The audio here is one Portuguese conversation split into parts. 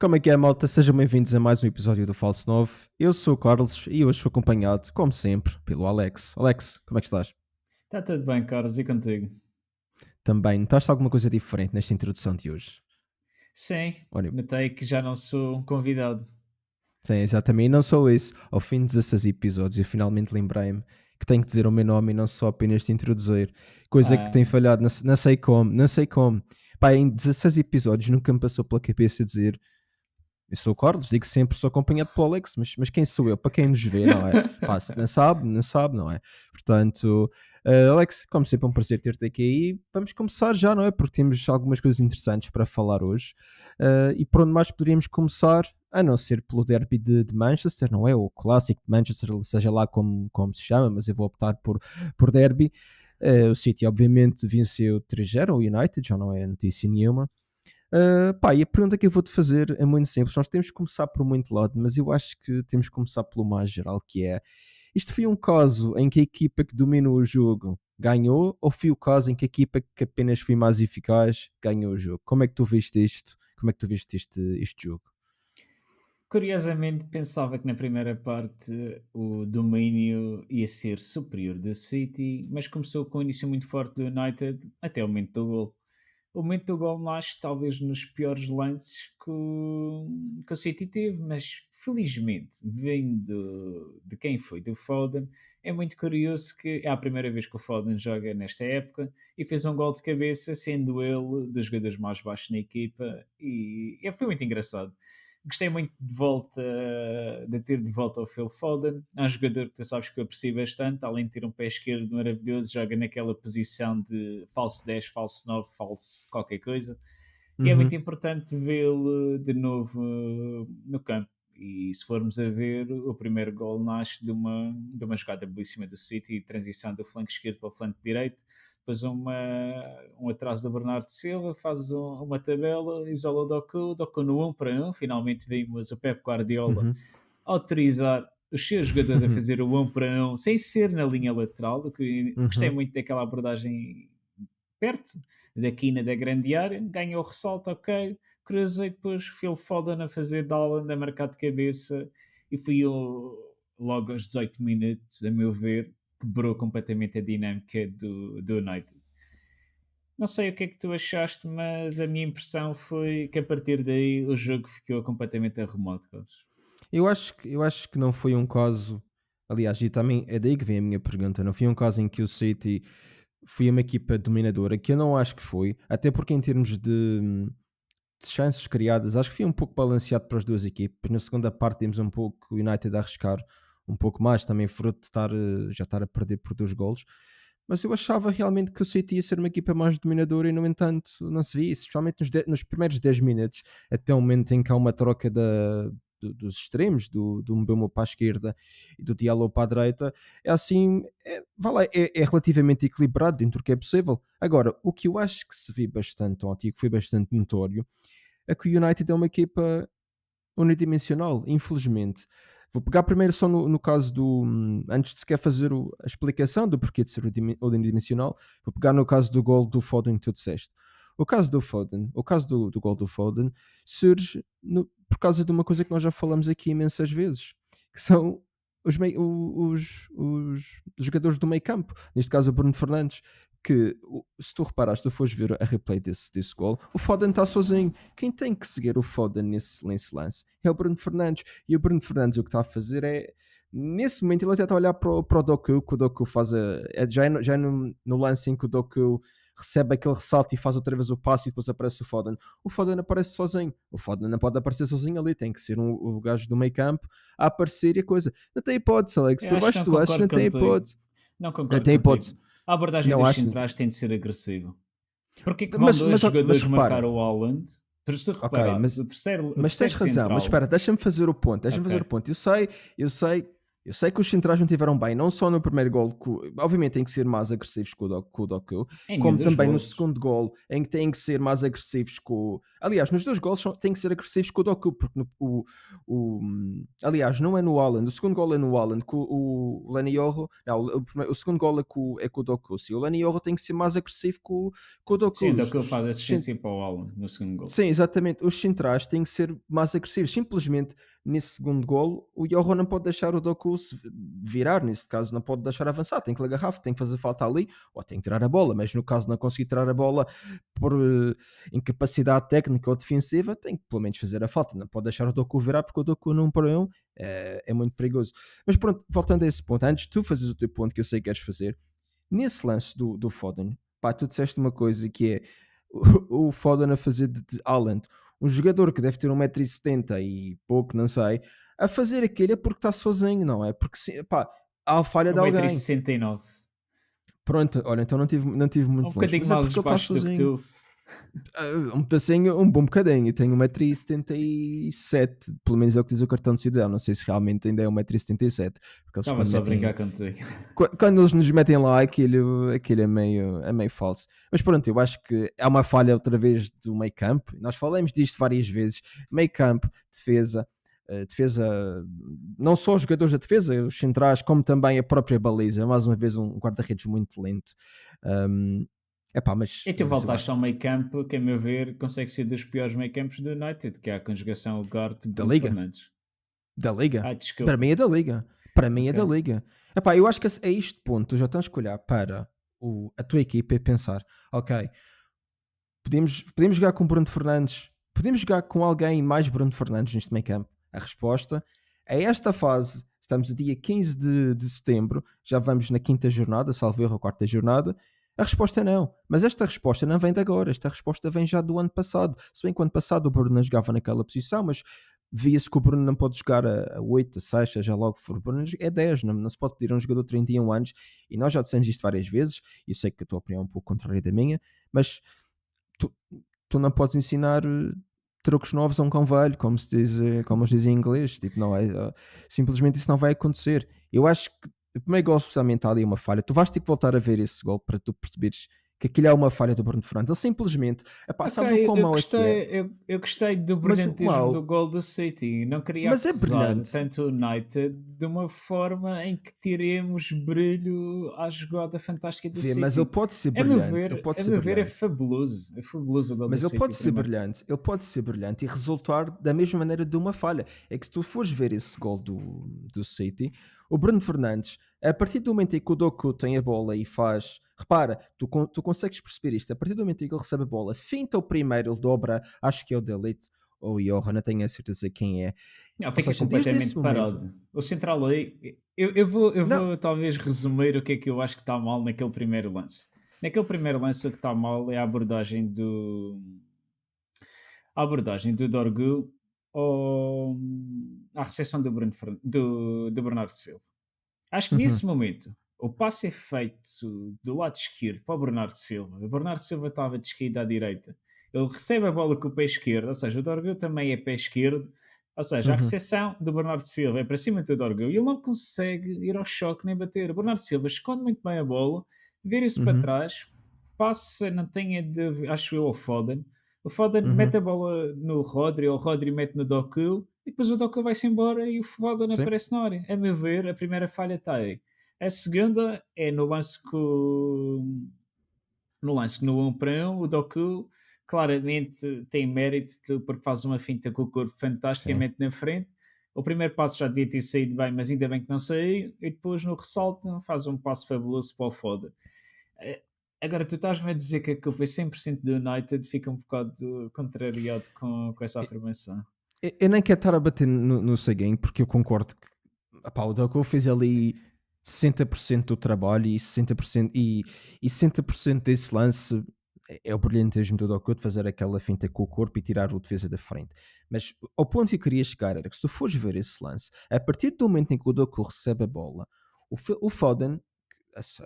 Como é que é, malta? Sejam bem-vindos a mais um episódio do Falso 9. Eu sou o Carlos e hoje sou acompanhado, como sempre, pelo Alex. Alex, como é que estás? Está tudo bem, Carlos, e contigo? Também, notaste alguma coisa diferente nesta introdução de hoje? Sim, Olha, notei que já não sou um convidado. sim, exatamente, e não só isso. Ao fim de 16 episódios, eu finalmente lembrei-me que tenho que dizer o meu nome e não só apenas te introduzir. Coisa que tem Ah, falhado, não sei como, não sei como. Pá, em 16 episódios nunca me passou pela cabeça dizer eu sou o Carlos, digo sempre sou acompanhado pelo Alex, mas quem sou eu? Para quem nos vê, não é? Pá, se não sabe, não é? Portanto, Alex, como sempre é um prazer ter-te aqui aí. Vamos começar já, não é? Porque temos algumas coisas interessantes para falar hoje. E por onde mais poderíamos começar, a não ser pelo derby de Manchester, não é? O clássico de Manchester, seja lá como se chama, mas eu vou optar por derby. O City, obviamente, venceu 3-0 o United, já não é notícia nenhuma. Pá, e a pergunta que eu vou-te fazer é muito simples. Nós temos que começar por muito lado, mas eu acho que temos que começar pelo mais geral, que é: isto foi um caso em que a equipa que dominou o jogo ganhou, ou foi o caso em que a equipa que apenas foi mais eficaz ganhou o jogo? Como é que tu viste isto? Como é que tu viste este jogo? curiosamente, pensava que na primeira parte o domínio ia ser superior do City, mas começou com um início muito forte do United até o momento do gol. O momento do gol nasce talvez nos piores lances que o City teve, mas felizmente, vindo de quem foi, do Foden, é muito curioso que é a primeira vez que o Foden joga nesta época e fez um gol de cabeça, sendo ele dos jogadores mais baixos na equipa, e foi muito engraçado. Gostei muito de ter de volta o Phil Foden. É um jogador que tu sabes que eu aprecio bastante, além de ter um pé esquerdo maravilhoso, joga naquela posição de falso 10, falso 9, falso qualquer coisa. E é muito Uhum, importante vê-lo de novo no campo. E se formos a ver, o primeiro gol nasce de uma jogada belíssima do City, transição do flanco esquerdo para o flanco direito, depois um atraso do Bernardo Silva, faz uma tabela, isola o Doku no 1 para 1, finalmente vimos o Pep Guardiola uhum, autorizar os seus jogadores a fazer o 1 para 1 sem ser na linha lateral, o que gostei uhum. muito daquela abordagem perto da quina da grande área, ganhou o ressalto, ok, cruzei depois Phil Foden a fazer Dalland a marcar de cabeça e logo aos 18 minutos, a meu ver, quebrou completamente a dinâmica do United. Não sei o que é que tu achaste, mas a minha impressão foi que a partir daí o jogo ficou completamente arrumado, Carlos. Eu acho que não foi um caso. Aliás, e também é daí que vem a minha pergunta. Não foi um caso em que o City foi uma equipa dominadora, que eu não acho que foi, até porque em termos de chances criadas, acho que foi um pouco balanceado para as duas equipes. Na segunda parte temos um pouco o United a arriscar um pouco mais, também fruto de já estar a perder por 2 golos. Mas eu achava realmente que o City ia ser uma equipa mais dominadora e, no entanto, não se via isso, especialmente nos primeiros 10 minutos, até o momento em que há uma troca dos extremos, do Mbeumo para a esquerda e do Diallo para a direita. É assim, vá lá, é relativamente equilibrado dentro do que é possível. Agora, o que eu acho que se viu bastante ontem e que foi bastante notório é que o United é uma equipa unidimensional, infelizmente. Vou pegar primeiro só no caso antes de sequer fazer a explicação do porquê de ser unidimensional, vou pegar no caso do gol do Foden que tu disseste. O caso do gol do Foden surge por causa de uma coisa que nós já falamos aqui imensas vezes, que são os jogadores do meio campo, neste caso o Bruno Fernandes, que se tu reparares, se tu fores ver a replay desse gol, o Foden está sozinho. Quem tem que seguir o Foden nesse lance é o Bruno Fernandes. E o Bruno Fernandes o que está a fazer é, nesse momento, ele até está a olhar para o Doku, que o Doku faz já é no lance em que o Doku recebe aquele ressalto e faz outra vez o passe e depois aparece o Foden. O Foden aparece sozinho. O Foden não pode aparecer sozinho ali, tem que ser o gajo do meio campo a aparecer e a coisa. Não tem hipótese, Alex. Eu Por acho que baixo não tu achas, concordo não tem contigo. hipótese. Não Não concordo tem contigo. hipótese. A abordagem Não dos acho. centrais tem de ser agressiva. Porquê que vão Mas, dois mas, mas jogadores marcar repara, o Haaland? Por se tu ok, reparares, mas o tens terceiro razão, mas central. espera, deixa-me fazer o ponto, deixa-me Ok. fazer o ponto. Eu sei Eu sei que os centrais não tiveram bem, não só no primeiro gol, obviamente têm que ser mais agressivos com o Doku, Em nenhum como dos também no golos. segundo gol, em que têm que ser mais agressivos aliás, nos dois gols têm que ser agressivos com o Doku, porque aliás, não é no Haaland, o segundo gol é no Haaland, com o Leny Yoro, não, o segundo gol é com o Doku, sim, o Leny Yoro tem que ser mais agressivo com o Sim, Doku. o Doku faz assistência para o Haaland no segundo gol. Sim, exatamente. Os centrais têm que ser mais agressivos. Simplesmente, nesse segundo golo, o Johan não pode deixar o Doku se virar, nesse caso, não pode deixar avançar. Tem que lhe agarrar, tem que fazer falta ali, ou tem que tirar a bola. Mas no caso de não conseguir tirar a bola por incapacidade técnica ou defensiva, tem que pelo menos fazer a falta. Não pode deixar o Doku virar, porque o Doku num para um é muito perigoso. Mas pronto, voltando a esse ponto, antes de tu fazes o teu ponto que eu sei que queres fazer, nesse lance do Foden, pá, tu disseste uma coisa que é o Foden a fazer de Haaland, um jogador que deve ter 1,70 m e pouco, não sei, a fazer aquilo é porque está sozinho, não é? Porque pá, há a falha de alguém. 1,69 m. Pronto, olha, então não tive Um muito longe, bocadinho mas é mais porque ele está baixo do que sozinho. tu. Um pedacinho, um bom bocadinho. Eu tenho 1,77 m, pelo menos é o que diz o cartão de cidadão. Não sei se realmente ainda é 1,77 m, porque eles Estava quando só a metem brincar contigo. quando eles nos metem lá, aquilo é meio falso. Mas pronto, eu acho que é uma falha outra vez do meio campo. Nós falamos disto várias vezes. Meio campo, defesa, não só os jogadores da defesa, os centrais, como também a própria baliza. Mais uma vez, um guarda-redes muito lento. Um, epá, mas, E tu mas eu voltaste acho ao que meio campo, que a meu ver consegue ser dos piores meio campos do United, que é a conjugação da Ugarte-Bruno Liga, Fernandes. da Liga, Ah, para desculpa. mim é da Liga. Para mim é Ok. da Liga. Epá, eu acho que é este ponto. Tu já tens que olhar para a tua equipa e pensar: ok, podemos jogar com Bruno Fernandes, podemos jogar com alguém mais Bruno Fernandes neste meio campo? A resposta a esta fase, estamos no dia 15 de setembro, já vamos na quinta jornada, salvo erro, a quarta jornada. A resposta é não, mas esta resposta não vem de agora, esta resposta vem já do ano passado. Se bem que o ano passado o Bruno não jogava naquela posição, mas via-se que o Bruno não pode jogar a 8, a 6, seja logo que for. O Bruno é 10, não se pode pedir a um jogador de 31 anos, e nós já dissemos isto várias vezes, e eu sei que a tua opinião é um pouco contrária da minha, mas tu, tu não podes ensinar truques novos a um cão velho, como se diz em inglês. Tipo, não é, simplesmente isso não vai acontecer. Eu acho que o primeiro gol, especialmente, há ali uma falha. Tu vais ter que voltar a ver esse gol para tu perceberes que aquilo é uma falha do Bruno Fernandes. Ele simplesmente, epá, Ok, sabes o quão eu mau é que é? gostei, eu gostei do Mas o brilhantismo do mau, gol do City. Não queria mas é acusar brilhante. tanto o United de uma forma em que tiremos brilho à jogada fantástica do Vê, mas ele City. pode ser brilhante. Ele pode A ser meu ver brilhante. é fabuloso o gol do Mas ele City pode ser primeiro. brilhante, e resultar da mesma maneira de uma falha. É que se tu fores ver esse gol do City, o Bruno Fernandes, a partir do momento em que o Doku tem a bola e faz. Repara, tu consegues perceber isto. A partir do momento em que ele recebe a bola, finta o primeiro, ele dobra, acho que é o Delete ou o Johan, não tenho a certeza quem é. Não, Ou fica seja, desde esse completamente momento. parado. O central aí, eu Não, vou talvez resumir o que é que eu acho que está mal naquele primeiro lance. Naquele primeiro lance, o que está mal é a abordagem do Dorgu à recepção do Bernardo Silva. Acho que uhum, nesse momento o passe é feito do lado esquerdo para o Bernardo Silva. O Bernardo Silva estava descaído à direita. Ele recebe a bola com o pé esquerdo, ou seja, o Dorgu também é pé esquerdo. Ou seja, a uhum, recepção do Bernardo Silva é para cima do Dorgu e ele não consegue ir ao choque nem bater. O Bernardo Silva esconde muito bem a bola, vira-se para uhum, trás, passa, não tenha de, acho eu, ao Foden. O Foden uhum, mete a bola no Rodri, ou o Rodri mete no Doku, e depois o Doku vai-se embora e o Foden sim, aparece na área. A meu ver, a primeira falha está aí. A segunda é no lance que no 1 para 1, o Doku claramente tem mérito porque faz uma finta com o corpo sim. fantasticamente na frente. O primeiro passo já devia ter saído bem, mas ainda bem que não saiu. E depois no ressalto faz um passo fabuloso para o Foda. Eh, Agora, tu estás-me a dizer que a culpa é 100% do United, fica um bocado contrariado com essa afirmação. Eu nem quero estar a bater no Seguin, porque eu concordo que opá, o Doku fez ali 60% do trabalho e 60%, e 60% desse lance é o brilhantismo do Doku de fazer aquela finta com o corpo e tirar o defesa da frente. Mas ao ponto que eu queria chegar era que se tu fores ver esse lance, a partir do momento em que o Doku recebe a bola, o Foden,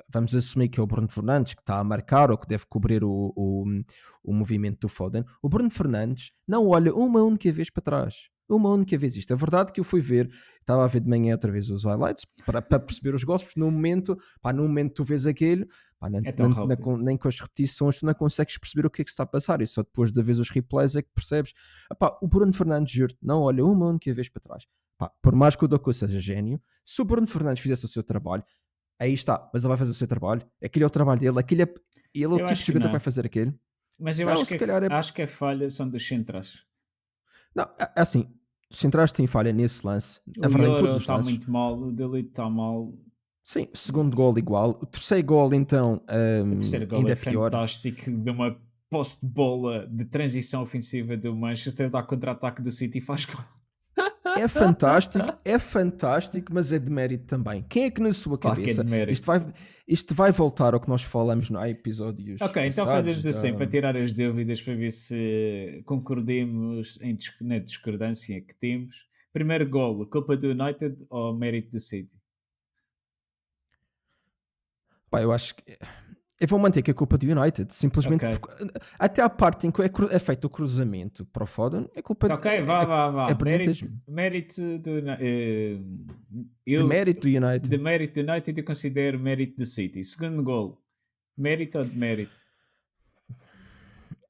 vamos assumir que é o Bruno Fernandes que está a marcar ou que deve cobrir o movimento do Foden, o Bruno Fernandes não olha uma única vez para trás. Uma única vez isto. É verdade que eu fui ver, estava a ver de manhã outra vez os highlights para perceber os gols, porque no momento tu vês aquele, pá, É tão rápido. nem com as repetições tu não consegues perceber o que é que se está a passar, e só depois de ver os replays é que percebes. Epá, o Bruno Fernandes, juro, não olha uma única vez para trás. Pá, por mais que o Doku seja gênio, se o Bruno Fernandes fizesse o seu trabalho, aí está, mas ele vai fazer o seu trabalho, aquele é o trabalho dele, ele é o Eu tipo de acho que jogador que vai não. fazer aquele. Mas eu Não, acho se calhar é. acho que a falha são dos centrais. Não, é assim, se centraste em falha nesse lance, a O verdade, em todos Yoro os está lances, muito mal, o Delite está mal. sim, o segundo gol igual, o terceiro gol então O terceiro gol ainda é é pior. fantástico, de uma posse de bola de transição ofensiva do Manchester, dá contra-ataque do City e faz gol. É fantástico, mas é de mérito também. Quem é que na sua Claro que é de cabeça, mérito. isto vai voltar ao que nós falamos no Ok, episódios então passados fazemos da. assim, para tirar as dúvidas, para ver se concordemos na discordância que temos. Primeiro golo, culpa do United ou mérito do City? Pá, eu acho que. Eu vou manter que é culpa do United, Ok, simplesmente porque até à parte em que é feito o cruzamento para o Foden, é culpa ok, vá, vá, é vá. brilhantismo. Mérito do De eu mérito do de United. mérito do United eu considero mérito do City. Segundo gol, mérito ou demérito?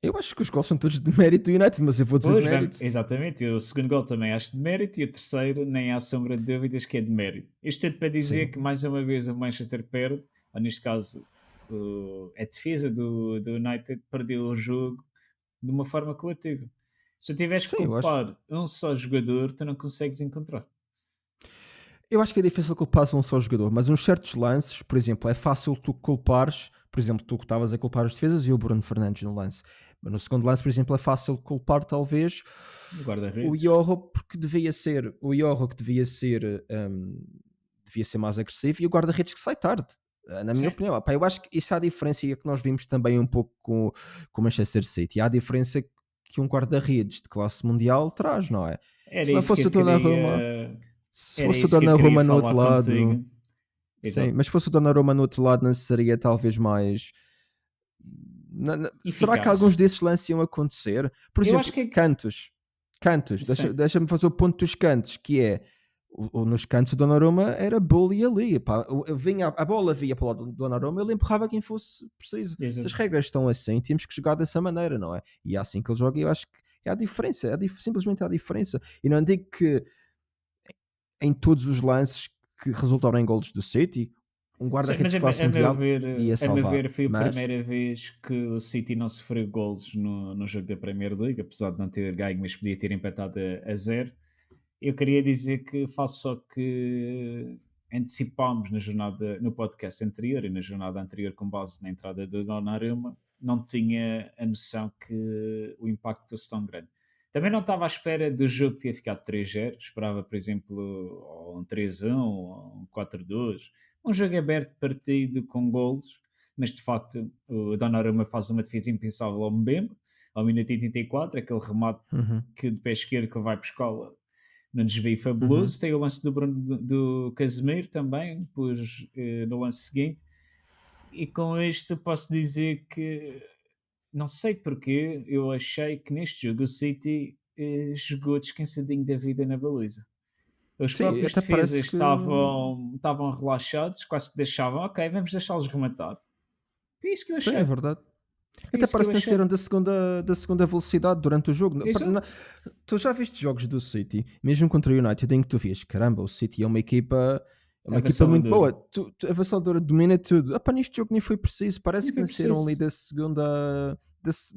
Eu acho que os gols são todos de mérito do United, mas eu vou dizer de Pois, mérito. exatamente. O segundo gol também acho de mérito e o terceiro nem há sombra de dúvidas que é de mérito. Isto tudo para dizer que Sim. mais uma vez o Manchester perde, ou neste caso a defesa do United perdeu o jogo de uma forma coletiva. Se tu tiveres que Sim, eu acho. culpar um só jogador, tu não consegues encontrar. Eu acho que é difícil culpar um só jogador, mas uns certos lances, por exemplo, é fácil tu culpares, por exemplo, tu que estavas a culpar as defesas e o Bruno Fernandes no lance. Mas no segundo lance, por exemplo, é fácil culpar talvez O o guarda-redes. Iorro porque devia ser o Iorro que devia ser mais agressivo e o guarda-redes que sai tarde. Na minha Sim. opinião. Epá, eu acho que isso é a diferença e é que nós vimos também um pouco com o Manchester City. Há a diferença que um guarda-redes de classe mundial traz, não é? Era Se não isso que fosse eu o Donnarumma, queria. se Era fosse o isso que eu queria Donnarumma no falar outro lado, contigo. sim, Exato. mas se fosse o Donnarumma no outro lado, não seria talvez mais. Será que alguns Eficaz. desses lances iam acontecer? Por Eu acho exemplo, que cantos, sim. deixa-me fazer o ponto dos cantos, que é nos cantos o Donnarumma era bully ali, pá. A bola vinha para o lado do Donnarumma, ele empurrava quem fosse preciso. Se as Exato. regras estão assim, temos que jogar dessa maneira, não é? E é assim que ele joga, e eu acho que é a diferença, simplesmente é a diferença. E não digo que em todos os lances que resultaram em golos do City, um Sim, guarda-redes mas de classe mundial ia a meu salvar. ver foi a Mas, primeira vez que o City não sofreu golos no jogo da Premier League, apesar de não ter ganho, mas podia ter empatado a 0. Eu queria dizer que faço só que antecipámos na jornada, no podcast anterior e na jornada anterior com base na entrada do Donnarumma, não tinha a noção que o impacto fosse tão grande. Também não estava à espera do jogo que tinha ficado 3-0, esperava, por exemplo, ou um 3-1 ou um 4-2, um jogo aberto, partido, com golos, mas de facto o Donnarumma faz uma defesa impensável ao Mbemba, ao minuto 84, aquele remate uhum, que de pé esquerdo que ele vai para a escola num desvio uhum. fabuloso. Tem o lance do Bruno do Casemiro também, pus no lance seguinte. E com este posso dizer que não sei porquê, eu achei que neste jogo o City jogou descansadinho da vida na baliza. Os Sim, próprios até defesas parece que. estavam relaxados, quase que deixavam, ok, vamos deixá-los rematar. Foi isso que eu Sim, é achei. verdade. Foi Até isso que eu parece que achei. nasceram da segunda velocidade durante o jogo. Exato. Tu já viste jogos do City, mesmo contra o United, em que tu vês, caramba, o City é uma equipa muito Avassalador. boa. Avassaladora, domina tudo. Neste jogo nem foi preciso. Não Parece que foi nasceram ali preciso.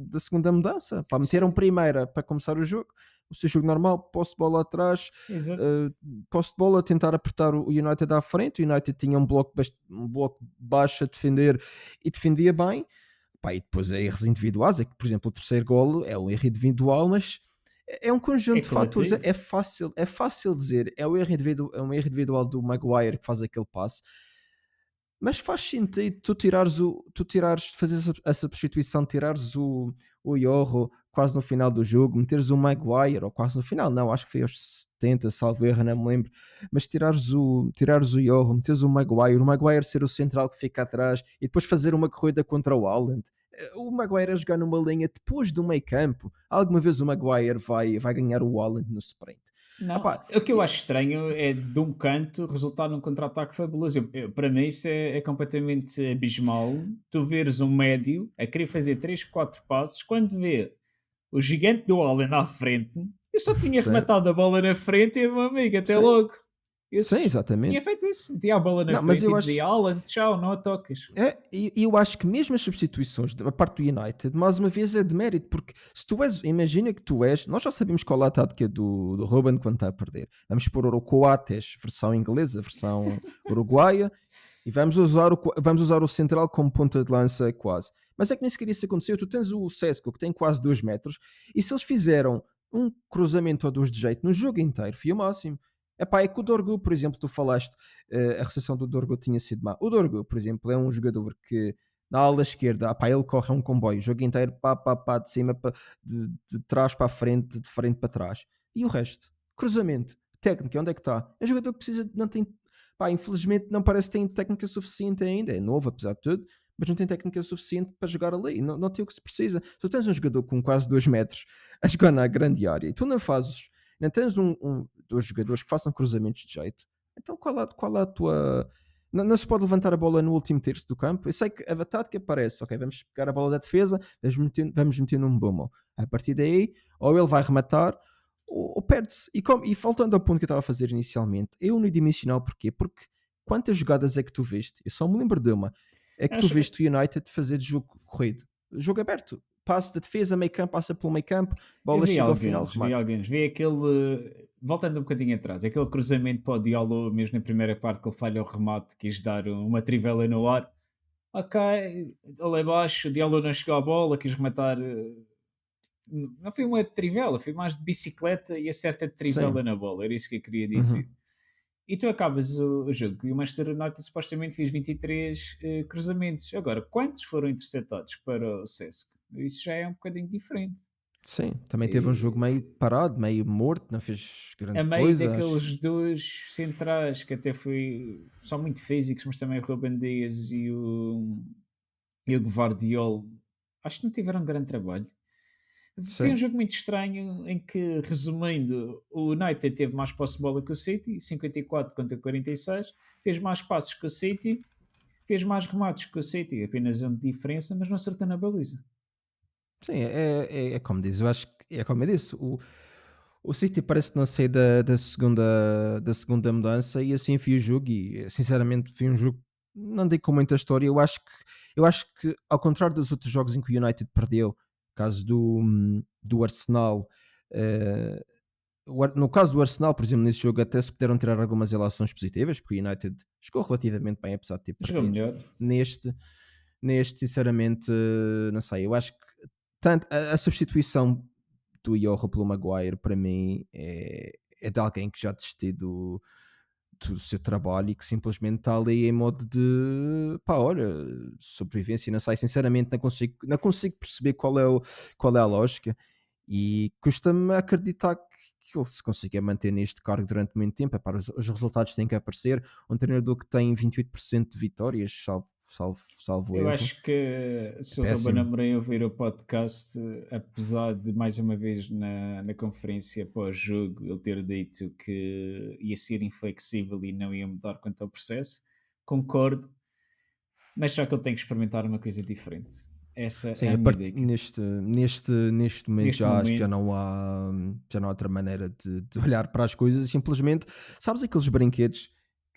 da segunda mudança. Pá, meteram Sim, primeira para começar o jogo. O seu jogo normal, posse de bola atrás, exato. uh, posse de bola, tentar apertar o United à frente. O United tinha um bloco baixo a defender e defendia bem. Pá, e depois é erros individuais, é que, por exemplo, o terceiro golo é um erro individual, mas é um É conjunto de fatores. É, coletivo. é fácil, é fácil dizer, é um erro individual do Maguire que faz aquele passe, mas faz sentido fazer essa substituição, tirares o Iorro quase no final do jogo, meteres o Maguire, ou quase no final, não, acho que foi aos 70, salvo erro, não me lembro, mas tirares o Iorro, meteres o Maguire ser o central que fica atrás e depois fazer uma corrida contra o Haaland. O Maguire a jogar numa linha depois do meio campo. Alguma vez o Maguire vai ganhar o Haaland no sprint. Não, Epá, o que eu acho estranho é de um canto resultar num contra-ataque fabuloso. Para mim, isso é completamente abismal. Tu veres um médio a querer fazer 3 4 passos, quando vê o gigante do Haaland à frente, eu só tinha sim, rematado a bola na frente e, meu amigo, até sim, logo. Eu sim, tinha exatamente. feito isso. Metia a bola na Não, mas frente e eu acho. dizia: Haaland, tchau, não a tocas. E eu acho que mesmo as substituições da parte do United, mais uma vez, é de mérito, porque se tu és, imagina que tu és, nós já sabemos qual é a tática do Ruben quando está a perder. Vamos pôr o Coates, versão inglesa, versão uruguaia, e vamos usar o central como ponta de lança quase. Mas é que nem sequer isso aconteceu. Tu tens o Sesco que tem quase 2 metros, e se eles fizeram um cruzamento ou dois de jeito no jogo inteiro, foi o máximo. Epá, é que o Dorgu, por exemplo, tu falaste, a recepção do Dorgu tinha sido má. O Dorgu, por exemplo, é um jogador que na ala esquerda, epá, ele corre um comboio, o jogo inteiro, pá, pá, pá, de cima, de trás para a frente, de frente para trás. E o resto? Cruzamento, técnica, onde é que está? É um jogador que precisa, não tem, pá, infelizmente não parece que tem técnica suficiente ainda, é novo apesar de tudo, mas não tem técnica suficiente para jogar ali, não tem o que se precisa. Se tu tens um jogador com quase 2 metros a jogar na grande área e tu não fazes, não tens dois jogadores que façam cruzamentos de jeito, então qual é a tua. Não se pode levantar a bola no último terço do campo. Eu sei que a tática parece, ok, vamos pegar a bola da defesa, vamos meter num bomo. A partir daí, ou ele vai rematar, ou perde-se. E faltando ao ponto que eu estava a fazer inicialmente, é unidimensional porquê? Porque quantas jogadas é que tu viste? Eu só me lembro de uma. É que tu Acho, viste o United fazer de jogo corrido. Jogo aberto. Passo de defesa, meio campo, passa pelo meio campo, eu bola chega ao final, remate. vi aquele, voltando um bocadinho atrás, aquele cruzamento para o Diallo, mesmo na primeira parte que ele falha o remate, quis dar uma trivela no ar. Ok, ali abaixo, o Diallo não chegou à bola, quis rematar. Não foi uma trivela, foi mais de bicicleta e acerta de Sim. trivela na bola, era isso que eu queria Uhum. dizer. E tu acabas o jogo e o Manchester United supostamente fez 23 cruzamentos. Agora, quantos foram interceptados para o Cesc? Isso já é um bocadinho diferente. Sim, também teve um jogo E, meio parado, meio morto, não fez a grande meio coisa, acho. daqueles dois centrais que até são muito físicos, mas também o Ruben Dias e o Gvardiol, acho que não tiveram grande trabalho. Foi um Sim, jogo muito estranho em que, resumindo, o United teve mais posse de bola que o City, 54 contra 46, fez mais passos que o City, fez mais remates que o City, apenas um de diferença, mas não acertou na baliza. sim, é como diz, eu acho que é como eu disse, o City parece não sair da segunda mudança e assim foi o jogo e sinceramente foi um jogo, não dei com muita história, eu acho que ao contrário dos outros jogos em que o United perdeu, caso do Arsenal, eh, no caso do Arsenal, por exemplo, nesse jogo até se puderam tirar algumas relações positivas, porque o United jogou relativamente bem, apesar de ter Jogou perdido. melhor. Neste, neste sinceramente, não sei, eu acho que tanto a substituição do Yoho pelo Maguire, para mim, é de alguém que já desistiu do seu trabalho e que simplesmente está ali em modo de pá, olha, sobrevivência, não sei, sinceramente não consigo perceber qual é a lógica e custa-me acreditar que ele se consiga manter neste cargo durante muito tempo. Epá, os resultados têm que aparecer. Um treinador que tem 28% de vitórias, salvo Eu erro, acho que é se o Ruben péssimo. Amorim ouvir o podcast, apesar de mais uma vez na conferência pós-jogo ele ter dito que ia ser inflexível e não ia mudar quanto ao processo, concordo, mas só que ele tem que experimentar uma coisa diferente. Essa é Sim, a minha dica. neste momento Neste já acho que momento, já não há outra maneira de olhar para as coisas e simplesmente, sabes aqueles brinquedos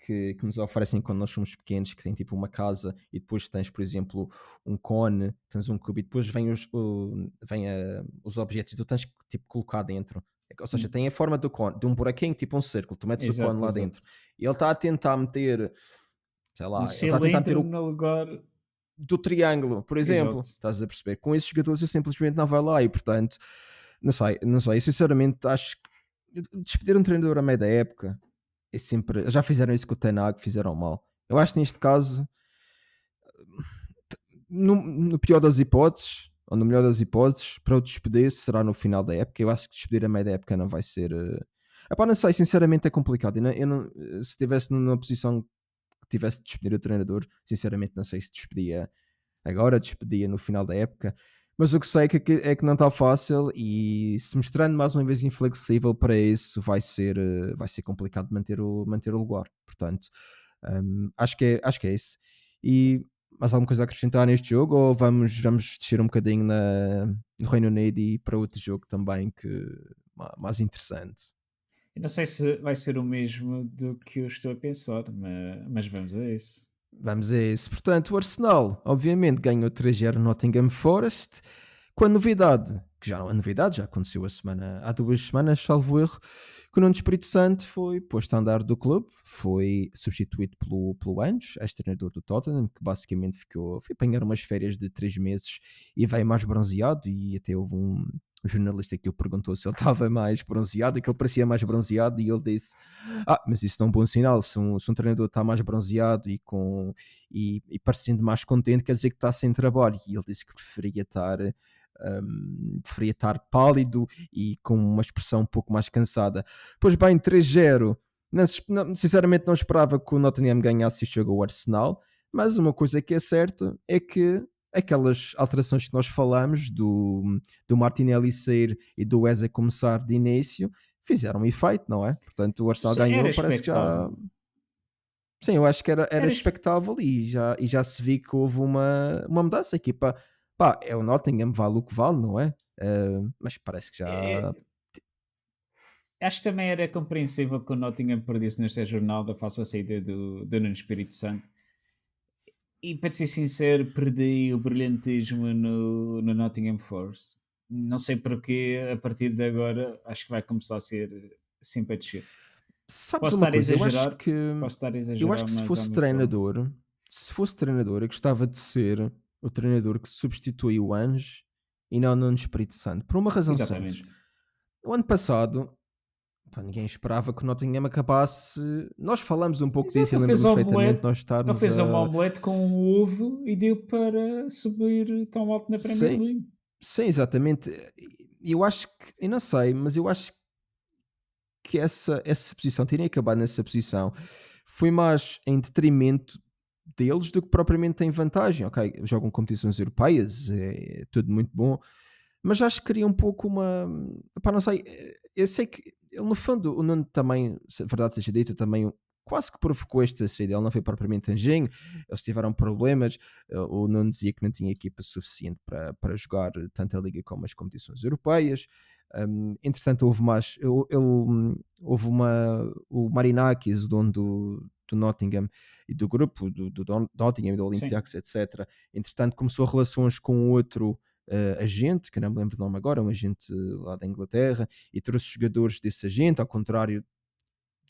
que nos oferecem quando nós somos pequenos, que tem tipo uma casa e depois tens, por exemplo, um cone, tens um cubo e depois vem os objetos e tu tens que tipo colocar dentro. Ou seja, tem a forma do cone, de um buraquinho, tipo um círculo, tu metes o cone exato, lá exato. dentro e ele está a tentar meter, sei Um lá, ele está a tentar meter cilindro o no lugar. do triângulo, por exemplo. Exato. Estás a perceber? Com esses jogadores eu simplesmente não vai lá e, portanto, não sei. Eu sinceramente acho que despedir um treinador a meio da época é sempre. Já fizeram isso com o Tenag, fizeram mal. Eu acho que neste caso, no pior das hipóteses, ou no melhor das hipóteses, para o despedir será no final da época. Eu acho que despedir a meio da época não vai ser. Epá, não sei, sinceramente é complicado. Se estivesse numa posição que tivesse de despedir o treinador, sinceramente não sei se despedia agora, despedia no final da época. Mas o que sei é que não está fácil e se mostrando mais uma vez inflexível para isso, vai ser complicado manter o lugar. Portanto, acho que é isso. E mais alguma coisa a acrescentar neste jogo ou vamos descer um bocadinho no Reino Unido e ir para outro jogo também que mais interessante? Eu não sei se vai ser o mesmo do que eu estou a pensar, mas vamos a isso. Vamos a isso. Portanto, o Arsenal, obviamente, ganhou 3-0 no Nottingham Forest, com a novidade, que já não é novidade, já aconteceu há 2 semanas, salvo erro, que o Nuno Espírito Santo foi posto a andar do clube, foi substituído pelo Ange, ex-treinador do Tottenham, que basicamente foi apanhar umas férias de 3 meses e veio mais bronzeado, e até houve um jornalista que o perguntou se ele estava mais bronzeado, e que ele parecia mais bronzeado, e ele disse: mas isso não é um bom sinal. Se um treinador está mais bronzeado e parecendo mais contente, quer dizer que está sem trabalho. E ele disse que preferia estar pálido e com uma expressão um pouco mais cansada. Pois bem, 3-0. Sinceramente, não esperava que o Nottingham ganhasse este jogo ao Arsenal, mas uma coisa que é certa é que aquelas alterações que nós falamos do Martinelli sair e do Eze começar de início fizeram um efeito, não é? Portanto, o Arsenal Sim, era ganhou, parece que já. expectável. Sim, eu acho que era Era, ex- expectável e já se viu que houve uma mudança. A equipa, pá, é o Nottingham, vale o que vale, não é? Mas parece que já. eh, Acho que também era compreensível que o Nottingham perdesse nesta jornada face à saída do Nuno Espírito Santo. E para te ser sincero, perdi o brilhantismo no Nottingham Forest. Não sei porquê, a partir de agora, acho que vai começar a ser sempre a descer. Sabes Posso uma estar a coisa? Eu acho exagerar, que posso estar a eu acho exagerar, que se mas é o fosse meu feeling. treinador, eu gostava de ser o treinador que substitui o Ange e não o Nuno Espírito Santo. Por uma razão simples. Exatamente. O ano passado, pá, ninguém esperava que o Nottingham acabasse. Nós falamos um pouco disso Exato, e ele lembro-me fez perfeitamente de omelete, nós ele estarmos fez uma a. omelete com um ovo e deu para subir tão alto na Premier Sim, League. sim, exatamente. Eu acho que, eu não sei, mas eu acho que essa posição, terem acabado nessa posição, foi mais em detrimento deles do que propriamente em vantagem. Ok, jogam competições europeias, é tudo muito bom, mas acho que queria um pouco uma. Pá, não sei, eu sei que ele, no fundo, o Nuno também, se a verdade seja dita, também quase que provocou esta saída. Ele não foi propriamente engenho, eles tiveram problemas. O Nuno dizia que não tinha equipa suficiente para jogar tanto a Liga como as competições europeias. Entretanto, houve o Marinakis, o dono do Nottingham e do grupo do Nottingham e do Sim, Olympiacos, etc. Entretanto, começou relações com outro agente, que eu não me lembro do nome agora, um agente lá da Inglaterra, e trouxe jogadores desse agente, ao contrário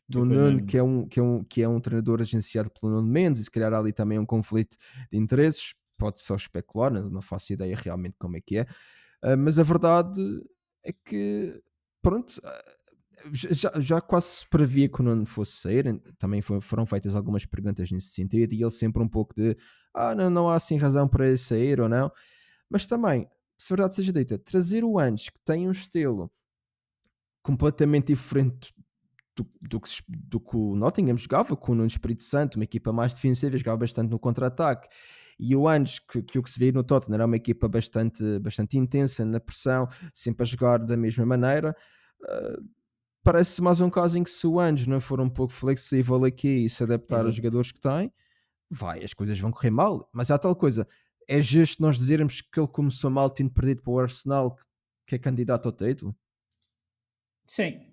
do do que o Nuno, Nuno. que é um treinador agenciado pelo Nuno Mendes, e se calhar há ali também um conflito de interesses, pode só especular, não faço ideia realmente como é que é. Mas a verdade é que, pronto, já quase se previa que o Nuno fosse sair, também foram feitas algumas perguntas nesse sentido, e ele sempre um pouco de, não há assim razão para ele sair ou não, mas também, se verdade seja dita, trazer o Ange, que tem um estilo completamente diferente do que o Nottingham jogava, com o Nuno Espírito Santo, uma equipa mais defensiva, jogava bastante no contra-ataque, e o Ange, que o que se vê no Tottenham era uma equipa bastante intensa na pressão, sempre a jogar da mesma maneira. ah, Parece mais um caso em que, se o Ange não for um pouco flexível aqui e se adaptar aos Exato. jogadores que tem, as coisas vão correr mal. Mas há tal coisa, é justo nós dizermos que ele começou mal tendo perdido para o Arsenal, que é candidato ao título? Sim,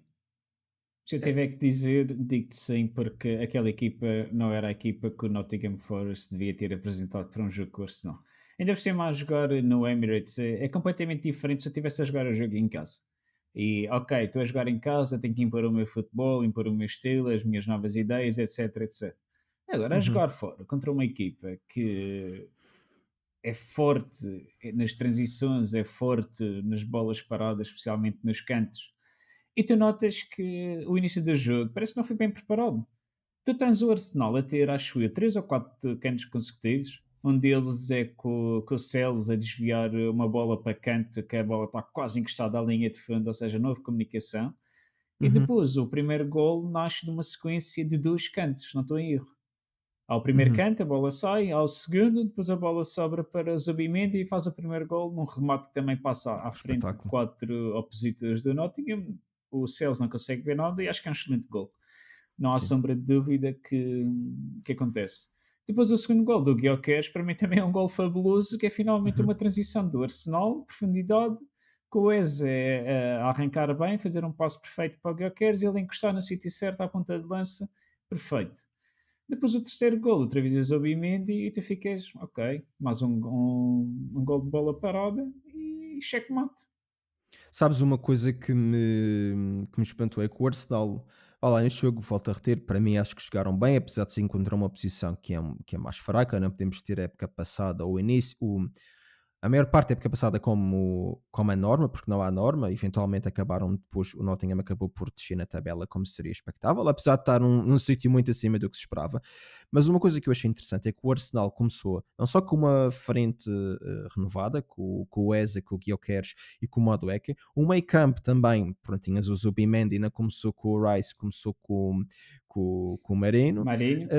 se eu É. tiver que dizer, digo-te sim, porque aquela equipa não era a equipa que o Nottingham Forest devia ter apresentado para um jogo com o Arsenal. Ainda por cima a jogar no Emirates é completamente diferente se eu estivesse a jogar o jogo em casa. E ok, estou a jogar em casa, tenho que impor o meu futebol, impor o meu estilo, as minhas novas ideias, etc, etc. Agora, a Uhum, jogar fora contra uma equipa que é forte nas transições, é forte nas bolas paradas, especialmente nos cantos, e tu notas que o início do jogo parece que não foi bem preparado. Tu tens o Arsenal a ter, acho eu, 3 ou 4 cantos consecutivos. Um deles é com o Celes a desviar uma bola para canto, que a bola está quase encostada à linha de fundo, ou seja, não houve comunicação. E uhum. depois o primeiro gol nasce de uma sequência de dois cantos, não estou em erro. Há o primeiro Uhum. canto, a bola sai, há o segundo, depois a bola sobra para o Zubimendi e faz o primeiro gol num remate que também passa à frente de Espetáculo. 4 opositores do Nottingham. O Celso não consegue ver nada e acho que é um excelente gol. Não há Sim. sombra de dúvida que acontece. Depois o segundo gol do Gyökeres, para mim também é um gol fabuloso, que é finalmente Uhum. uma transição do Arsenal, profundidade, com o Eze a arrancar bem, fazer um passo perfeito para o Gyökeres, ele encostar no sítio certo, à ponta de lança, perfeito. Depois o terceiro gol, outra vez o Zubimendi, e tu ficas, ok, mais um gol de bola parada e checkmate. Sabes uma coisa que me espantou é que o Arsenal, vá lá, neste jogo, volto a reter, para mim acho que jogaram bem, apesar de se encontrar uma posição que é mais fraca, não podemos ter a época passada ou o início, a maior parte da época passada como a norma, porque não há norma, eventualmente acabaram depois, o Nottingham acabou por descer na tabela como seria expectável, apesar de estar num sítio muito acima do que se esperava. Mas uma coisa que eu achei interessante é que o Arsenal começou não só com uma frente renovada, com o Eze, com o Gyökeres e com o Madueke, o meio campo também, pronto, tinhas o Zubimendi, ainda começou com o Rice, começou com o Marino. Marinho,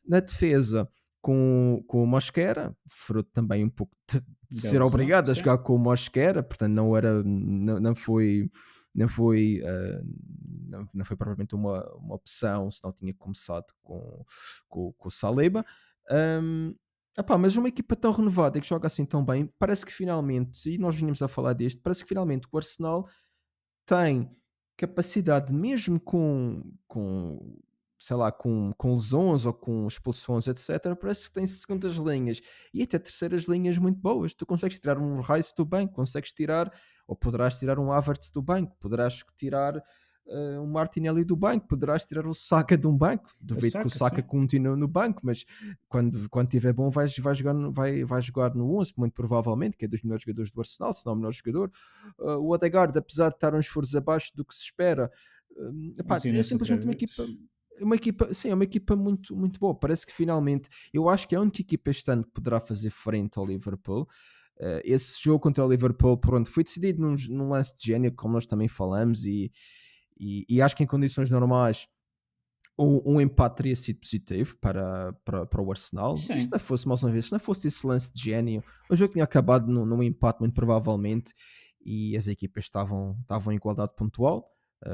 Na defesa, com o Mosquera, fruto também um pouco de da ser lesão, obrigado a sim. jogar com o Mosquera, portanto não foi, não foi propriamente uma opção, se não tinha começado com o Saliba. Hum, mas uma equipa tão renovada e que joga assim tão bem, parece que finalmente, e nós vinhamos a falar disto, parece que finalmente o Arsenal tem capacidade, mesmo com sei lá, com lesões ou com expulsões, etc., parece que tem segundas linhas e até terceiras linhas muito boas. Tu consegues tirar um Rice do banco, consegues tirar, ou poderás tirar um Havertz do banco, poderás tirar um Martinelli do banco, poderás tirar o Saka de um banco. O Duvido que o Saka, Saka sim. continue no banco, mas quando tiver bom vai jogar, vai jogar no 11, muito provavelmente, que é dos melhores jogadores do Arsenal, se não o melhor jogador. O Odegaard, apesar de estar uns furos abaixo do que se espera, é Lesionou-se outra simplesmente vez. uma equipa, sim, é uma equipa muito, muito boa. Parece que finalmente, eu acho que é a única equipa este ano que poderá fazer frente ao Liverpool. Esse jogo contra o Liverpool, pronto, foi decidido num lance de gênio, como nós também falamos, e acho que em condições normais um empate teria sido positivo para o Arsenal. E se Sim, não fosse, mais uma vez, se não fosse esse lance de gênio, o jogo tinha acabado num empate, muito provavelmente, e as equipas estavam em igualdade pontual.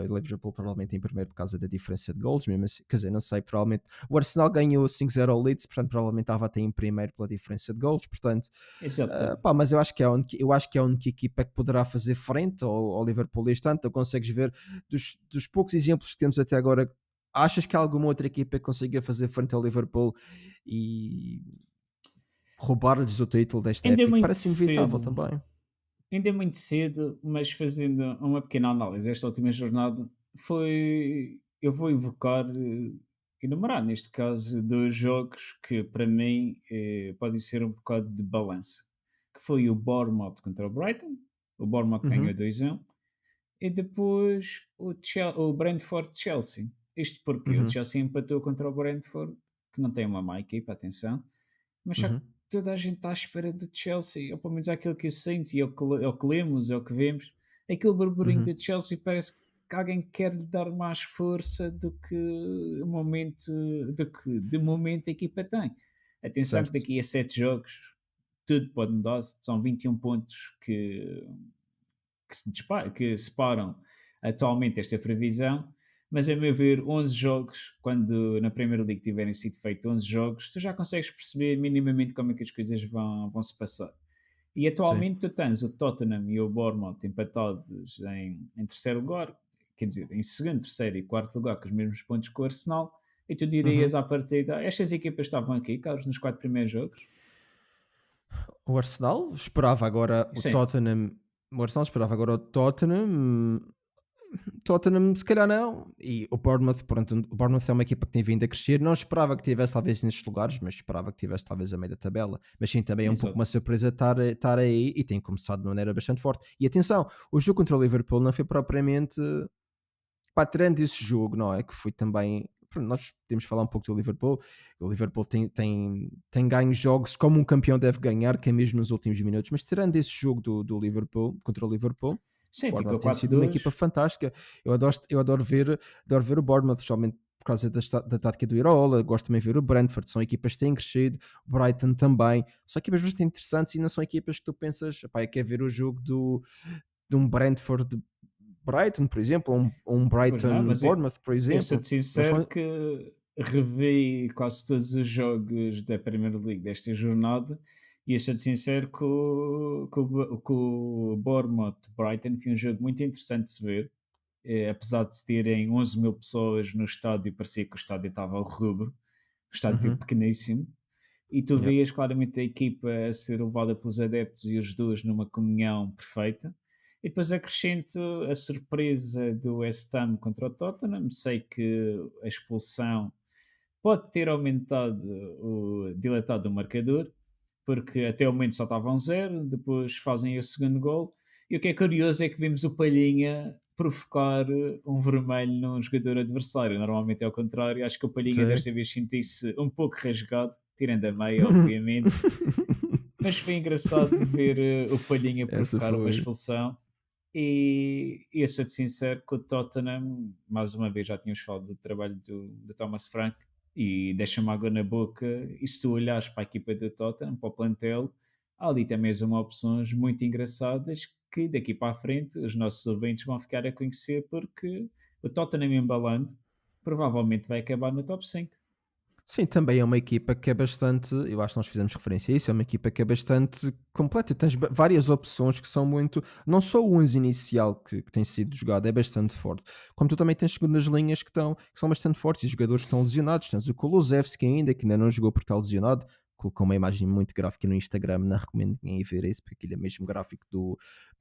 O Liverpool provavelmente em primeiro por causa da diferença de golos, mesmo assim, quer dizer, não sei, provavelmente o Arsenal ganhou 5-0 ao Leeds, portanto provavelmente estava até em primeiro pela diferença de golos, portanto, exato. mas eu acho que é a única equipa que poderá fazer frente ao Liverpool este ano. Tu consegues ver dos poucos exemplos que temos até agora. Achas que há alguma outra equipa que consiga fazer frente ao Liverpool e roubar-lhes o título desta Ainda é época? Que muito parece inevitável cedo, também. ainda é muito cedo, mas fazendo uma pequena análise, esta última jornada foi. Eu vou evocar, enumerar neste caso, dois jogos que para mim podem ser um bocado de balanço. Que foi o Bournemouth contra o Brighton, o Bournemouth ganhou Uhum, 2-1, e depois o Brentford-Chelsea. Isto porque o uhum, Chelsea empatou contra o Brentford, que não tem uma má equipa, atenção, mas só que uhum, toda a gente está à espera do Chelsea, ou pelo menos é aquilo que eu sinto, e é o que lemos, é o que vemos. Aquele burburinho uhum. do Chelsea parece que alguém quer lhe dar mais força do que o momento, do que de momento a equipa tem. Atenção que Certo. daqui a 7 jogos tudo pode mudar, são 21 pontos que separam atualmente esta previsão, mas a meu ver, 11 jogos, quando na Premier League tiverem sido feitos 11 jogos, tu já consegues perceber minimamente como é que as coisas vão se passar. E Sim. atualmente tu tens o Tottenham e o Bournemouth empatados em terceiro lugar, quer dizer, em segundo, terceiro e quarto lugar, com os mesmos pontos que o Arsenal, e tu dirias Uhum. à partida, estas equipas estavam aqui, Carlos, nos 4 primeiros jogos? O Arsenal esperava agora o Sim, Tottenham. O Arsenal esperava agora o Tottenham. Tottenham, se calhar não. E o Bournemouth, pronto, o Bournemouth é uma equipa que tem vindo a crescer. Não esperava que tivesse talvez nestes lugares, mas esperava que tivesse talvez a meio da tabela. Mas sim, também é um pouco uma exato. surpresa estar aí e tem começado de maneira bastante forte. E atenção, o jogo contra o Liverpool não foi propriamente. Pá, tirando esse jogo, não é? Que foi também. Pronto, nós podemos falar um pouco do Liverpool. O Liverpool tem ganho jogos como um campeão deve ganhar, que é mesmo nos últimos minutos. Mas tirando esse jogo do Liverpool, contra o Liverpool, o Sim, Bournemouth ficou tem sido uma 4-2. equipa fantástica. Eu adoro ver o Bournemouth, somente. por causa da tática do Iraola, gosto também de ver o Brentford, são equipas que têm crescido, o Brighton também, são equipas bastante interessantes e não são equipas que tu pensas, epá, eu quero ver o jogo de um Brentford Brighton, por exemplo, ou um Pois não, Brighton mas eu, Bournemouth, por eu exemplo. sou-te Não sincero são... que revi quase todos os jogos da Premier League desta jornada e eu sou-te sincero que o Bournemouth Brighton foi um jogo muito interessante de se ver. Apesar de terem 11 mil pessoas no estádio, parecia que o estádio estava ao rubro, o estádio Uhum, pequeníssimo, e tu yeah, vias claramente a equipa a ser levada pelos adeptos e os dois numa comunhão perfeita. E depois acrescento a surpresa do West Ham contra o Tottenham. Sei que a expulsão pode ter dilatado o marcador, porque até o momento só estavam 0, depois fazem o segundo gol. E o que é curioso é que vimos o Palhinha provocar um vermelho num jogador adversário. Normalmente é o contrário. Acho que o Palhinha sei. desta vez sentiu-se um pouco rasgado, tirando a meia, obviamente. Mas foi engraçado ver o Palhinha Essa provocar uma foi. expulsão. E eu sou-te sincero que o Tottenham, mais uma vez já tínhamos falado do trabalho do Thomas Frank, e deixa-me água na boca. E se tu olhares para a equipa do Tottenham, para o plantel, há ali também uma opções muito engraçadas que daqui para a frente os nossos ouvintes vão ficar a conhecer, porque o Tottenham embalando provavelmente vai acabar no top 5. Sim, também é uma equipa que é bastante, eu acho que nós fizemos referência a isso, é uma equipa que é bastante completa, tens várias opções que são muito, não só o 11 inicial que tem sido jogado é bastante forte, como tu também tens segundas linhas que são bastante fortes e os jogadores que estão lesionados, tens o Kulusevski ainda, que ainda não jogou porque está lesionado, colocou uma imagem muito gráfica no Instagram, não recomendo ninguém ir ver isso, porque aquilo é mesmo gráfico do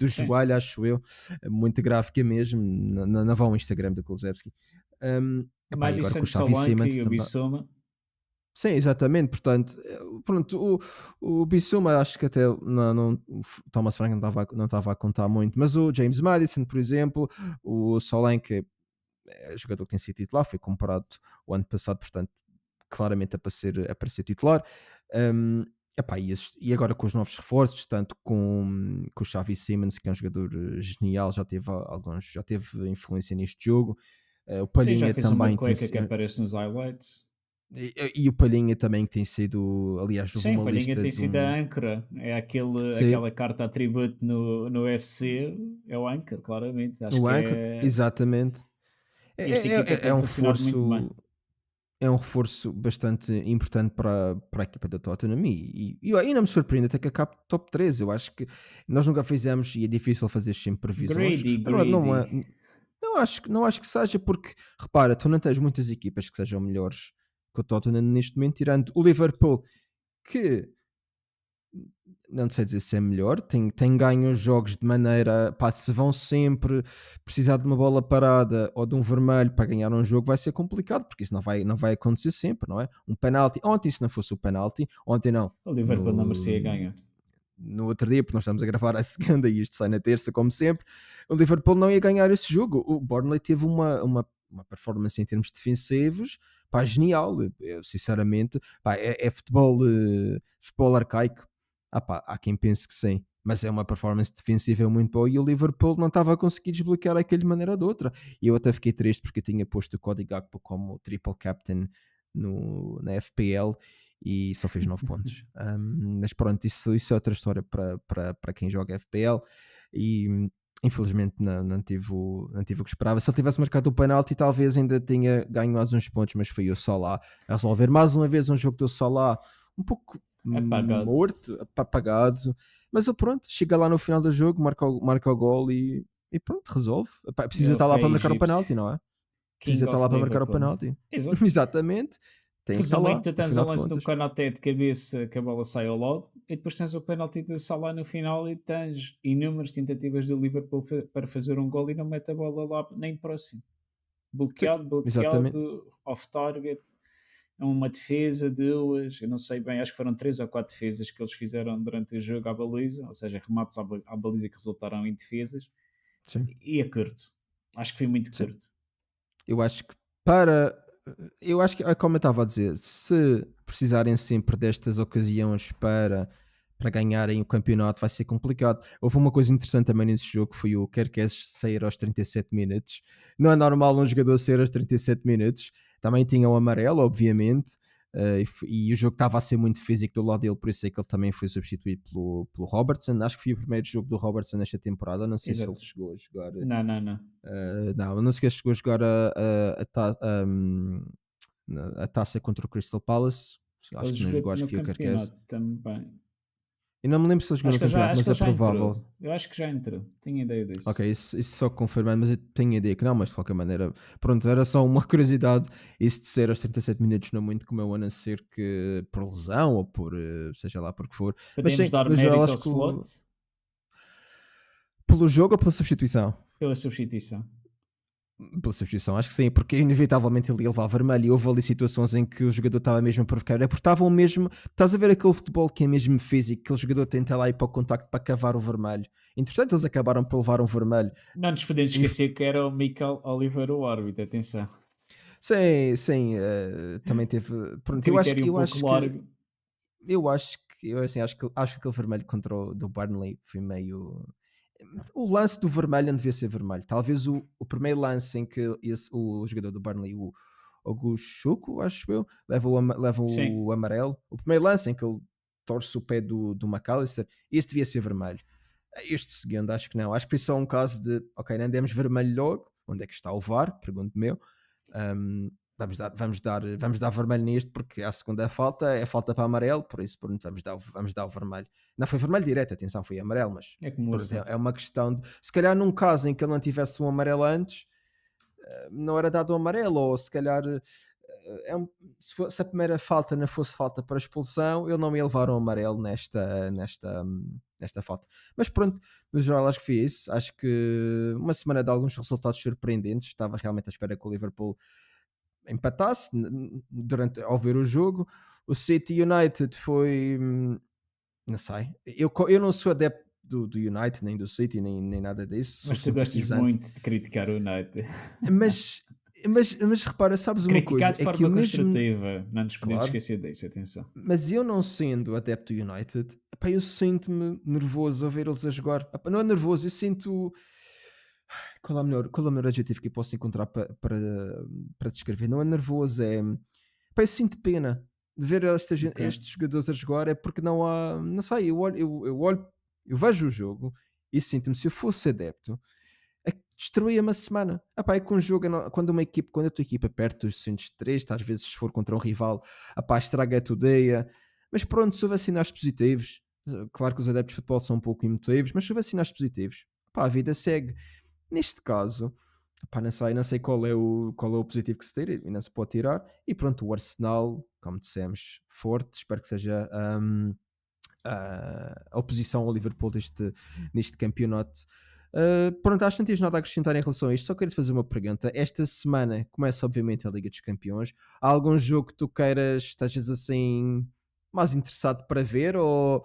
Sim, joelho, acho eu, é muito gráfica mesmo, não vão ao Instagram do Kulusevski. Epá, e agora com Madison o Xavi Solanke Simons e o também. Bissoma. Sim, exatamente. Portanto, pronto, o Bissouma acho que até o Thomas Frank não estava a contar muito, mas o James Madison, por exemplo, o Solanke é jogador que tem sido titular, foi comparado o ano passado, portanto, claramente é para ser titular. Um, epá, e agora com os novos reforços, tanto com o Xavi Simons, que é um jogador genial, já teve influência neste jogo. O Sim, já Palhinha fez uma também tem cueca que aparece nos highlights. e o Palhinha também que tem sido, aliás, houve Sim, uma Palhinha lista tem de sido a um. âncora. É Sim, aquela carta atributo no UFC. É o âncora, claramente. Acho o que Anchor, é. exatamente. É, Esta é, equipa é tem um funcionado muito bem. reforço. É um reforço bastante importante para a equipa da Tottenham e não me surpreende até que acabe top 3. Eu acho que nós nunca fizemos e é difícil fazer sempre previsões. Greedy, Mas greedy. não acho que seja porque, repara, tu não tens muitas equipas que sejam melhores que o Tottenham neste momento, tirando o Liverpool, que não sei dizer se é melhor, tem ganho os jogos de maneira, pá, se vão sempre precisar de uma bola parada ou de um vermelho para ganhar um jogo vai ser complicado, porque isso não vai acontecer sempre, não é? Um penalti, ontem se não fosse o penalti, ontem não, O Liverpool não merecia no, ganhar. no outro dia, porque nós estamos a gravar a segunda e isto sai na terça, como sempre, o Liverpool não ia ganhar esse jogo. O Burnley teve uma performance em termos defensivos, pá, genial. Eu, sinceramente, pá, é futebol arcaico. Ah, pá, há quem pense que sim, mas é uma performance defensiva muito boa e o Liverpool não estava a conseguir desbloquear aquele de maneira ou de outra. E eu até fiquei triste porque eu tinha posto o Cody Gakpo como triple captain na FPL e só fez 9 pontos. Mas pronto, isso é outra história para quem joga FPL e infelizmente não tive o que esperava. Se ele tivesse marcado o penalti, talvez ainda tinha ganho mais uns pontos, mas foi o Salah a resolver mais uma vez um jogo do Salah um pouco Apagado. morto, apagado, mas ele pronto, chega lá no final do jogo, marca o gol e pronto, resolve. Epá, precisa Meu estar lá para rei marcar o penalti, egípcio. não é? Precisa King estar of lá para marcar o Liverpool. penalti. Exato. Exatamente. Tem que estar Resumindo, lá, tu no tens o final de lance do contas. Konaté de cabeça que a bola sai ao lado e depois tens o penalti do Salah no final e tens inúmeras tentativas do Liverpool para fazer um gol e não mete a bola lá nem próximo. Sim, Bloqueado, exatamente. bloqueado, off target, uma defesa, duas, eu não sei bem, acho que foram três ou quatro defesas que eles fizeram durante o jogo à baliza, ou seja, remates à baliza que resultaram em defesas, Sim, e é curto. Acho que foi muito sim. curto. Eu acho que para. Eu acho que, é como eu estava a dizer, se precisarem sempre destas ocasiões para para ganharem o campeonato vai ser complicado. Houve uma coisa interessante também nesse jogo, que foi o Kerkez sair aos 37 minutos. Não é normal um jogador sair aos 37 minutos. Também tinha o amarelo, obviamente, e o jogo estava a ser muito físico do lado dele, por isso é que ele também foi substituído pelo Robertson. Acho que foi o primeiro jogo do Robertson nesta temporada. Não sei se ele Exato. chegou a jogar. Não. Não sei se chegou a jogar a taça contra o Crystal Palace. Ele Acho que não jogou jogou, acho no que foi o Kerkez. campeonato também. E não me lembro se ele jogou no campeonato, Acho mas que é ele já entrou. provável. Eu acho que já entrou. Tenho ideia disso. Ok, isso só confirmando, mas eu tenho ideia que não, mas de qualquer maneira, pronto, era só uma curiosidade. Isso de ser aos 37 minutos não muito como eu, a não ser que por lesão ou por seja lá por que for. Mas Podemos sim, dar no geral, mérito ao acho que slot pelo jogo ou pela substituição? pela substituição. Pela substituição, acho que sim, porque inevitavelmente ele ia levar vermelho e houve ali situações em que o jogador estava mesmo a provocar. É porque estavam mesmo. Estás a ver aquele futebol que é mesmo físico, que o jogador tenta lá ir para o contacto para cavar o vermelho. Entretanto, eles acabaram por levar um vermelho. Não nos podemos E, esquecer que era o Michael Oliver o árbitro, atenção. sim, sim, também teve. Um Pronto, eu acho, critério um eu pouco acho que. largo, Eu acho que. Eu assim, acho que aquele vermelho contra o do Burnley foi meio. O lance do vermelho não devia ser vermelho. Talvez o primeiro lance em que o jogador do Burnley, o Oguzchuko, acho eu, leva sim. o amarelo. O primeiro lance em que ele torce o pé do McAllister, esse devia ser vermelho. Este segundo, acho que não. Acho que foi só um caso de, ok, não demos vermelho logo. Onde é que está o VAR? Pergunto-me eu. Vamos dar vermelho neste porque a segunda falta é falta para amarelo, por isso pronto, vamos dar o vermelho. Não foi vermelho direto, atenção, foi amarelo, mas É como pronto, assim. é uma questão de, se calhar num caso em que ele não tivesse um amarelo antes, não era dado o amarelo, ou se calhar se a primeira falta não fosse falta para expulsão, ele não ia levar o amarelo nesta falta. Mas pronto, no geral acho que foi isso. Acho que uma semana de alguns resultados surpreendentes. Estava realmente à espera que o Liverpool empatasse durante ao ver o jogo. O City United foi, não sei, eu não sou adepto do United, nem do City, nem nada disso, sou Mas tu gostas simpatizante, muito de criticar o United. mas, mas repara, sabes uma Criticar coisa, de é que eu forma mesmo, construtiva. Não nos podemos claro, esquecer disso, atenção. mas eu não sendo adepto do United, epá, eu sinto-me nervoso a ver eles a jogar. Epá, não é nervoso, eu sinto. Qual é o melhor adjetivo que eu posso encontrar para descrever? Não é nervoso, é. Epá, eu sinto pena de ver Ok. estes jogadores a jogar, é porque não há. Não sei, eu vejo o jogo e sinto-me, se eu fosse adepto, é que destruía uma semana. Epá, é que um jogo, quando a tua equipa perde os 103, às vezes se for contra um rival, epá, estraga a tua ideia. Mas pronto, se houver sinais positivos, claro que os adeptos de futebol são um pouco emotivos, mas se houver sinais positivos, epá, a vida segue. Neste caso, epá, não sei qual é o positivo que se tira e não se pode tirar. E pronto, o Arsenal, como dissemos, forte, espero que seja a oposição ao Liverpool neste campeonato. Pronto, acho que não tens nada a acrescentar em relação a isto. Só quero te fazer uma pergunta. Esta semana começa, obviamente, a Liga dos Campeões. Há algum jogo que tu queiras, estejas assim mais interessado para ver, ou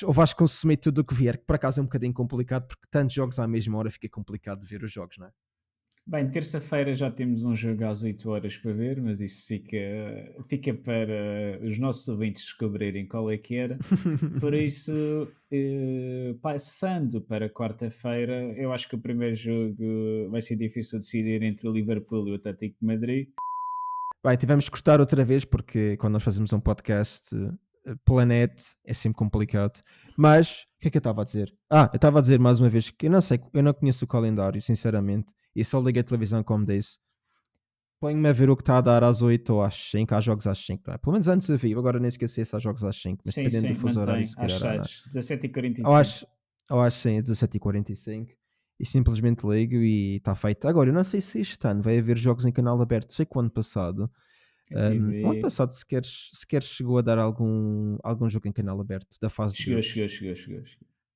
vais consumir tudo o que vier, que por acaso é um bocadinho complicado, porque tantos jogos à mesma hora fica complicado de ver os jogos, não é? Bem, terça-feira já temos um jogo às 8 horas para ver, mas isso fica para os nossos ouvintes descobrirem qual é que era. Por isso, passando para quarta-feira, eu acho que o primeiro jogo vai ser difícil decidir entre o Liverpool e o Atlético de Madrid. Bem, tivemos que cortar outra vez, porque quando nós fazemos um podcast pela net é sempre complicado. Mas, o que é que eu estava a dizer? Eu estava a dizer mais uma vez que eu não sei, eu não conheço o calendário, sinceramente, e só liguei a televisão como disse. Ponho-me a ver o que está a dar às 8 ou às 5, há jogos às 5, não é? Pelo menos antes havia, agora nem esqueci se há jogos às 5, mas Sim, dependendo do sim, fuso horário, mantém, se às calhar há, não é? 7, 17h45. Ou acho, ou acho sim, 17h45 e simplesmente ligo e está feito. Agora, eu não sei se este ano vai haver jogos em canal aberto. Sei que o ano passado, A o ano TV. passado sequer chegou a dar algum jogo em canal aberto da fase de grupos. Chegou.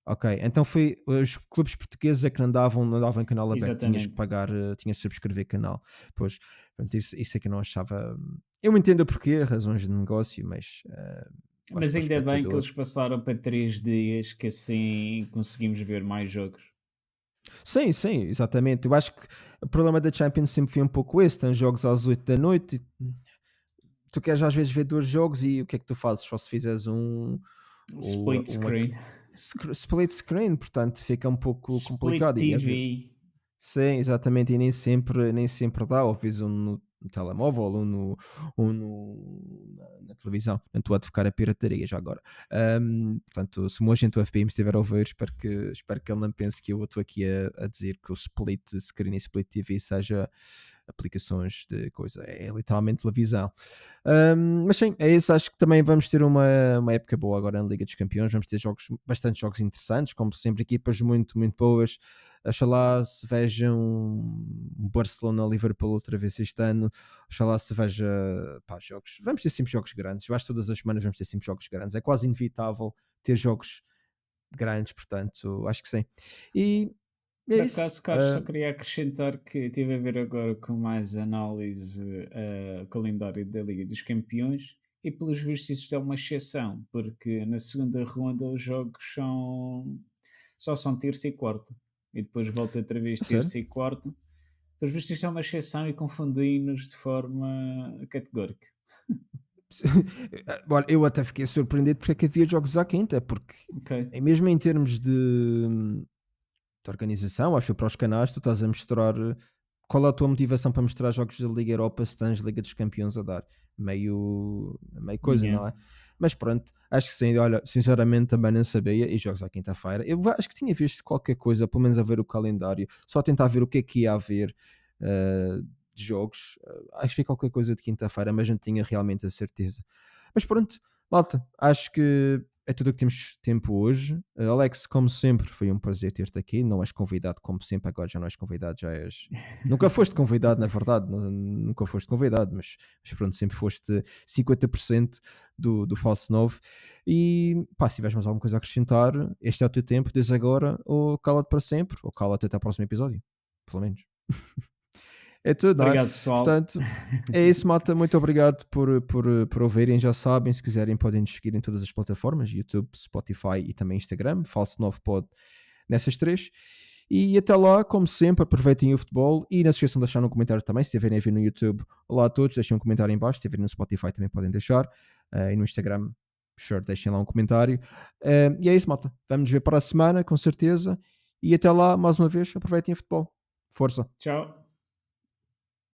Ok, então foi os clubes portugueses é que não davam em canal aberto, tinhas que Exatamente. pagar, tinhas que subscrever canal. Pois, pronto, isso é que eu não achava. Eu entendo o porquê, razões de negócio, mas eu acho que Mas para o ainda bem que espectador. eles passaram para 3 dias, que assim conseguimos ver mais jogos. Sim, sim, exatamente. Eu acho que o problema da Champions sempre foi um pouco esse: tem jogos às 8 da noite, tu queres às vezes ver dois jogos e o que é que tu fazes? Só se fizeres ou Split screen. split screen, portanto fica um pouco Split complicado e às vezes TV. sim, exatamente, e nem sempre dá, ou vês um no telemóvel ou na televisão. Portanto, estou a ficar a pirataria já agora. Portanto, se o meu agente do FBI me estiver a ouvir, espero que ele não pense que eu estou aqui a dizer que o split screen e split TV seja aplicações de coisa, é literalmente televisão. Mas sim, é isso. Acho que também vamos ter uma época boa agora na Liga dos Campeões. Vamos ter bastante jogos interessantes, como sempre, equipas muito, muito boas. Oxalá se veja um Barcelona-Liverpool outra vez este ano. Oxalá se veja jogos. Vamos ter sempre jogos grandes. Eu acho que todas as semanas vamos ter sempre jogos grandes. É quase inevitável ter jogos grandes, portanto, acho que sim. E é Por isso. acaso, Carlos, só queria acrescentar que estive a ver agora com mais análise o calendário da Liga dos Campeões e, pelos vistos, isto é uma exceção, porque na segunda ronda os jogos só são terça e quarta e depois volta outra vez A sério? terça e quarta. Pelos vistos, isto é uma exceção e confundi-nos de forma categórica. Olha, eu até fiquei surpreendido porque é que havia jogos à quinta, porque Ok, mesmo em termos de organização, acho que para os canais, tu estás a mostrar qual é a tua motivação para mostrar jogos da Liga Europa se tens Liga dos Campeões a dar. Meio coisa, yeah. não é? Mas pronto, acho que sim. Olha, sinceramente também não sabia. E jogos à quinta-feira. Acho que tinha visto qualquer coisa, pelo menos a ver o calendário, só a tentar ver o que é que ia haver de jogos. Acho que foi qualquer coisa de quinta-feira, mas não tinha realmente a certeza. Mas pronto, malta, acho que é tudo o que temos tempo hoje. Alex, como sempre, foi um prazer ter-te aqui. Não és convidado, como sempre, agora já não és convidado, já és. Nunca foste convidado, na verdade, nunca foste convidado, mas pronto, sempre foste 50% do falso novo. E pá, se tiveres mais alguma coisa a acrescentar, este é o teu tempo, desde agora, ou cala-te para sempre, ou cala-te até ao próximo episódio, pelo menos. É tudo, não é? Obrigado, pessoal. Portanto, é isso, malta. Muito obrigado por ouvirem. Já sabem, se quiserem, podem nos seguir em todas as plataformas: YouTube, Spotify e também Instagram. Falso 9 Pod nessas três. E até lá, como sempre, aproveitem o futebol e não se esqueçam de deixar um comentário também. Se estiverem a ver no YouTube, olá a todos, deixem um comentário em baixo. Se estiverem no Spotify, também podem deixar. E no Instagram, sure, deixem lá um comentário. E é isso, malta. Vamos nos ver para a semana, com certeza. E até lá, mais uma vez, aproveitem o futebol. Força! Tchau.